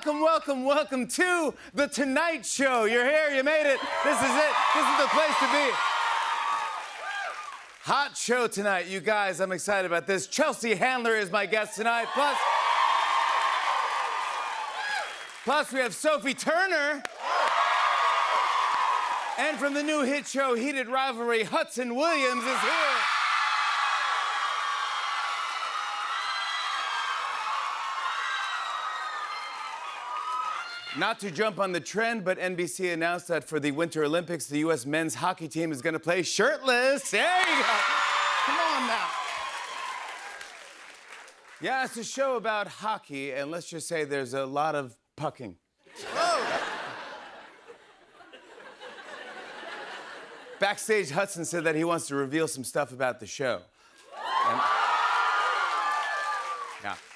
welcome to The Tonight Show. You're here, you made it. This is it. This is the place to be. Hot show tonight, you guys. I'm excited about this. Chelsea Handler is my guest tonight. Plus we have Sophie Turner. And from the new hit show, Heated Rivalry, Hudson Williams is here. Not to jump on the trend, but NBC announced that for the Winter Olympics, the U.S. men's hockey team is going to play shirtless. There you go. Come on now. Yeah, it's a show about hockey, and let's just say there's a lot of pucking. Oh. Backstage, Hudson said that he wants to reveal some stuff about the show.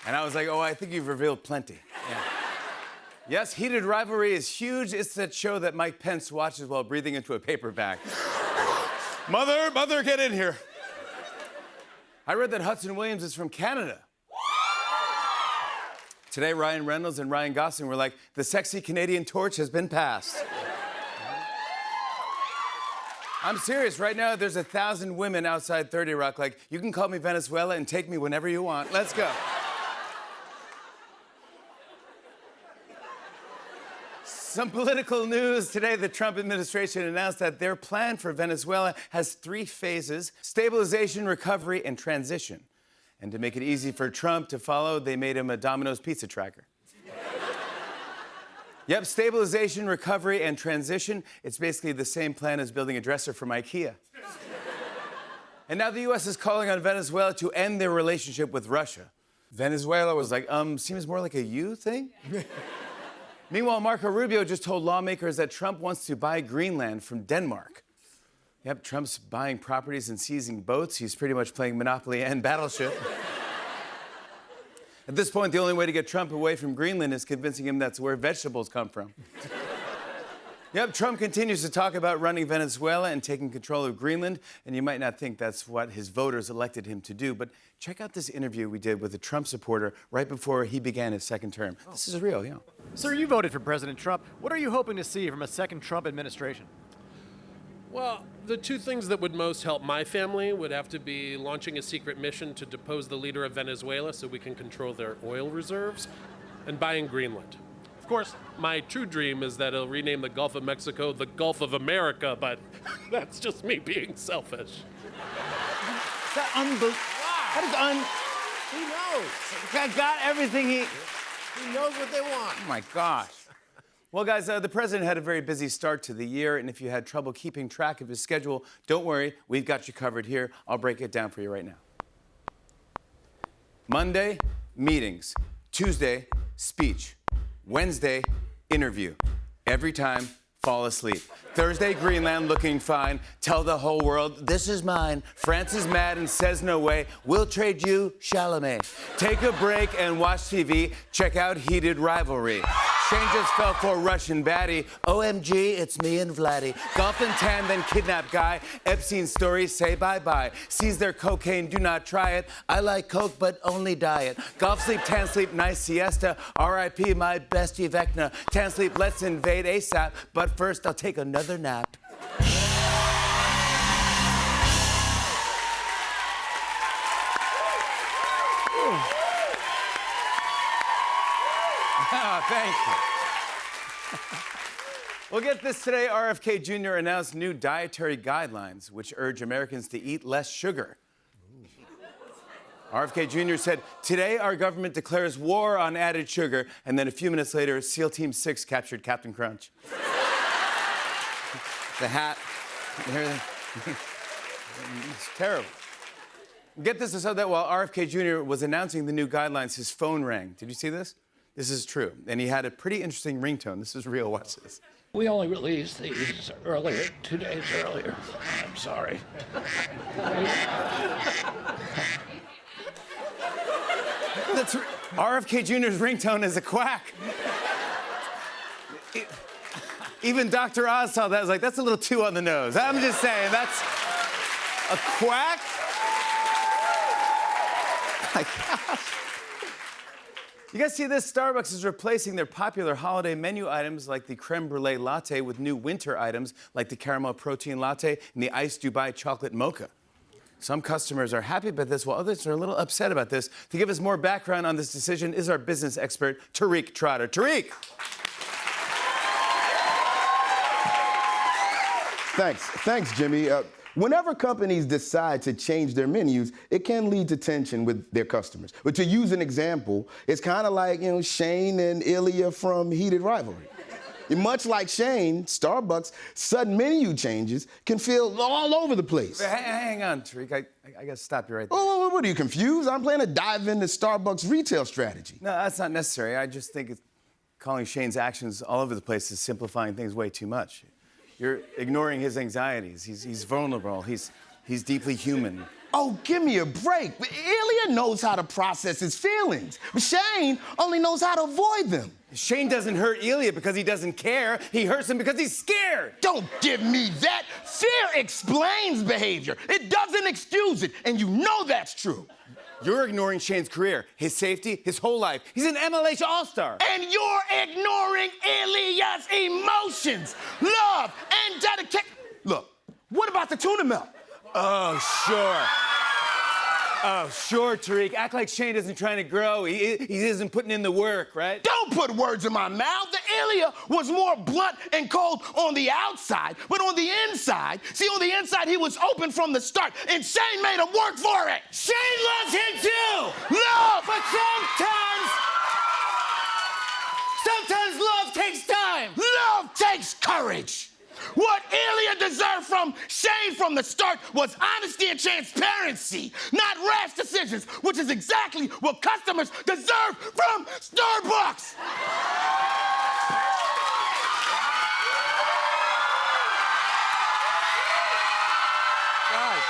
And I was like, oh, I think you've revealed plenty. Yeah. Yes, Heated Rivalry is huge. It's that show that Mike Pence watches while breathing into a paper bag. Mother, get in here. I read that Hudson Williams is from Canada. Today, Ryan Reynolds and Ryan Gosling were like, the sexy Canadian torch has been passed. I'm serious. Right now, there's 1,000 women outside 30 Rock like, you can call me Venezuela and take me whenever you want. Let's go. Some political news. Today, the Trump administration announced that their plan for Venezuela has 3 phases: stabilization, recovery, and transition. And to make it easy for Trump to follow, they made him a Domino's pizza tracker. Yep, stabilization, recovery, and transition. It's basically the same plan as building a dresser from IKEA. And now the U.S. is calling on Venezuela to end their relationship with Russia. Venezuela was like, seems more like a you thing? Meanwhile, Marco Rubio just told lawmakers that Trump wants to buy Greenland from Denmark. Yep, Trump's buying properties and seizing boats. He's pretty much playing Monopoly and Battleship. At this point, the only way to get Trump away from Greenland is convincing him that's where vegetables come from. Yep, Trump continues to talk about running Venezuela and taking control of Greenland, and you might not think that's what his voters elected him to do, but check out this interview we did with a Trump supporter right before he began his second term. Oh. This is real, yeah. Sir, you voted for President Trump. What are you hoping to see from a second Trump administration? Well, the 2 things that would most help my family would have to be launching a secret mission to depose the leader of Venezuela so we can control their oil reserves, and buying Greenland. Of course, my true dream is that he'll rename the Gulf of Mexico the Gulf of America, but that's just me being selfish. That unbelievable. Wow. He knows. That got everything He knows what they want. Oh, my gosh. Well, guys, the president had a very busy start to the year, and if you had trouble keeping track of his schedule, don't worry, we've got you covered here. I'll break it down for you right now. Monday, meetings. Tuesday, speech. Wednesday, interview. Every time, fall asleep. Thursday, Greenland looking fine. Tell the whole world, this is mine. France is mad and says no way. We'll trade you Chalamet. Take a break and watch TV. Check out Heated Rivalry. Shane just fell for a Russian baddie. OMG, it's me and Vladdy. Golf and tan, then kidnap guy. Epstein stories, say bye-bye. Seize their cocaine, do not try it. I like Coke, but only diet. Golf, sleep, tan, sleep, nice siesta. R.I.P. my bestie Vecna. Tan, sleep, let's invade ASAP. But first, I'll take another nap. Oh, thank you. We'll get this today. RFK Jr. announced new dietary guidelines which urge Americans to eat less sugar. RFK Jr. said, today our government declares war on added sugar, and then a few minutes later, SEAL Team 6 captured Captain Crunch. The hat and everything. It's terrible. Get this, so that while RFK Jr. was announcing the new guidelines, his phone rang. Did you see this? This is true. And he had a pretty interesting ringtone. This is real. Watch this. We only released these earlier, 2 days earlier. I'm sorry. RFK Jr.'s ringtone is a quack. Even Dr. Oz saw that. I was like, that's a little too on the nose. I'm just saying, that's a quack. My gosh. You guys see this? Starbucks is replacing their popular holiday menu items like the creme brulee latte with new winter items like the caramel protein latte and the iced Dubai chocolate mocha. Some customers are happy about this, while others are a little upset about this. To give us more background on this decision is our business expert, Tariq Trotter. Tariq! Thanks, Jimmy. Whenever companies decide to change their menus, it can lead to tension with their customers. But to use an example, it's kind of like, Shane and Ilya from Heated Rivalry. Much like Shane, Starbucks' sudden menu changes can feel all over the place. Hang on, Tariq. I gotta stop you right there. Oh, what are you, confused? I'm planning to dive into Starbucks' retail strategy. No, that's not necessary. I just think calling Shane's actions all over the place is simplifying things way too much. You're ignoring his anxieties. He's vulnerable. He's deeply human. Oh, give me a break. Ilya knows how to process his feelings, but Shane only knows how to avoid them. Shane doesn't hurt Ilya because he doesn't care. He hurts him because he's scared. Don't give me that. Fear explains behavior. It doesn't excuse it, and you know that's true. You're ignoring Shane's career, his safety, his whole life. He's an MLH All-Star. And you're ignoring Ilya's emotions, love, and dedication. Look, what about the tuna melt? Oh, sure. Oh, sure, Tariq. Act like Shane isn't trying to grow. He isn't putting in the work, right? Don't put words in my mouth. The Ilya was more blunt and cold on the outside, but on the inside, on the inside, he was open from the start, and Shane made him work for it. Shane loves him too! Love! But sometimes love takes time. Love takes courage. What Ilya deserved from Shane from the start was honesty and transparency, not rash decisions, which is exactly what customers deserve from Starbucks. Guys.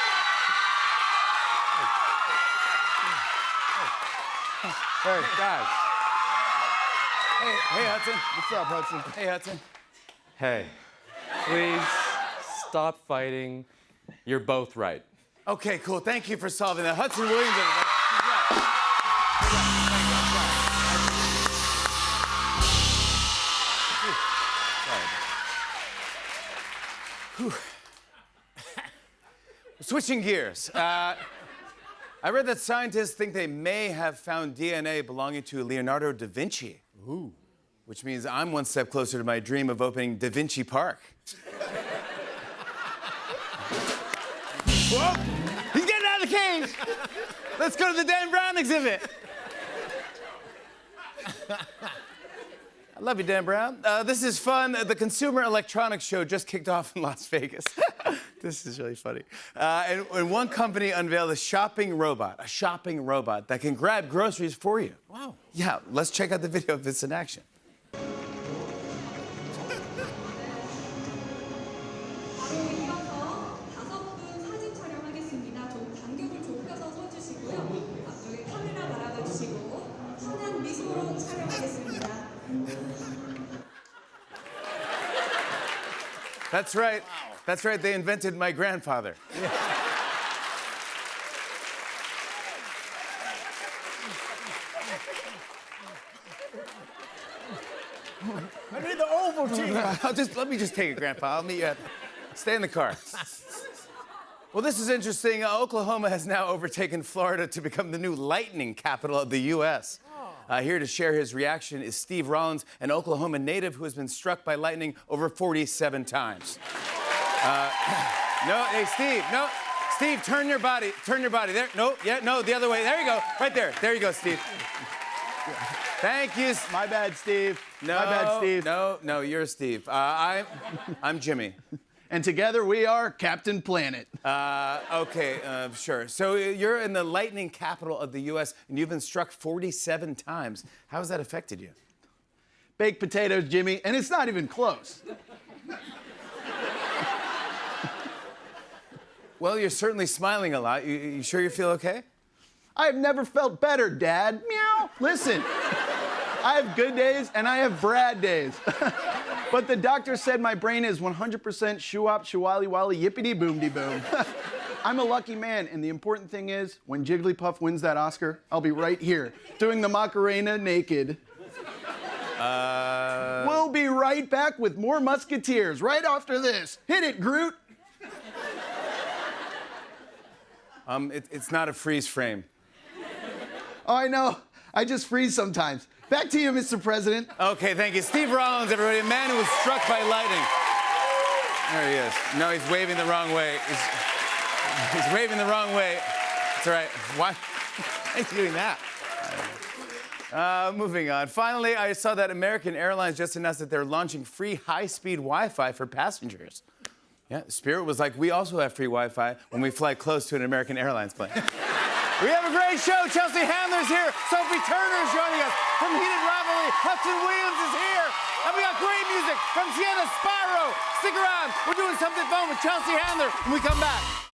Hey, guys. Hey, Hudson. What's up, Hudson? Hey, Hudson. Hey, please stop fighting. You're both right. Okay, cool. Thank you for solving that. Hudson Williams, everybody. Switching gears. I read that scientists think they may have found DNA belonging to Leonardo da Vinci. Ooh. Which means I'm one step closer to my dream of opening Da Vinci Park. Whoa! He's getting out of the cage! Let's go to the Dan Brown exhibit. I love you, Dan Brown. This is fun. The Consumer Electronics Show just kicked off in Las Vegas. This is really funny. And one company unveiled a shopping robot that can grab groceries for you. Wow. Yeah, let's check out the video of this in action. That's right. Wow. That's right. They invented my grandfather. Yeah. I need the Ovaltine. Let me just take it, Grandpa. I'll meet you stay in the car. Well, this is interesting. Oklahoma has now overtaken Florida to become the new lightning capital of the U.S. Here to share his reaction is Steve Rollins, an Oklahoma native who has been struck by lightning over 47 times. No, hey, Steve, no. Steve, turn your body. There, no, the other way. There you go, right there. There you go, Steve. Thank you. My bad, Steve. No, My bad, Steve. No, you're Steve. I'm Jimmy. And together we are Captain Planet. Okay, sure. So you're in the lightning capital of the U.S., and you've been struck 47 times. How has that affected you? Baked potatoes, Jimmy, and it's not even close. Well, you're certainly smiling a lot. You sure you feel okay? I have never felt better, Dad. Meow. Listen, I have good days and I have Brad days. But the doctor said my brain is 100% shoo-wop, shoo-wally-wally, yippity-boom-de-boom. I'm a lucky man, and the important thing is, when Jigglypuff wins that Oscar, I'll be right here, doing the Macarena naked. We'll be right back with more Musketeers right after this. Hit it, Groot. It's not a freeze frame. Oh, I know. I just freeze sometimes. Back to you, Mr. President. Okay, thank you. Steve Rollins, everybody, a man who was struck by lightning. There he is. No, he's waving the wrong way. He's waving the wrong way. It's all right. Why are you doing that? Moving on. Finally, I saw that American Airlines just announced that they're launching free high-speed Wi-Fi for passengers. Yeah, Spirit was like, we also have free Wi-Fi when we fly close to an American Airlines plane. We have a great show. Chelsea Handler's here. Sophie Turner's joining us from Heated Rivalry. Hudson Williams is here. And we got great music from Sienna Sparrow. Stick around. We're doing something fun with Chelsea Handler when we come back.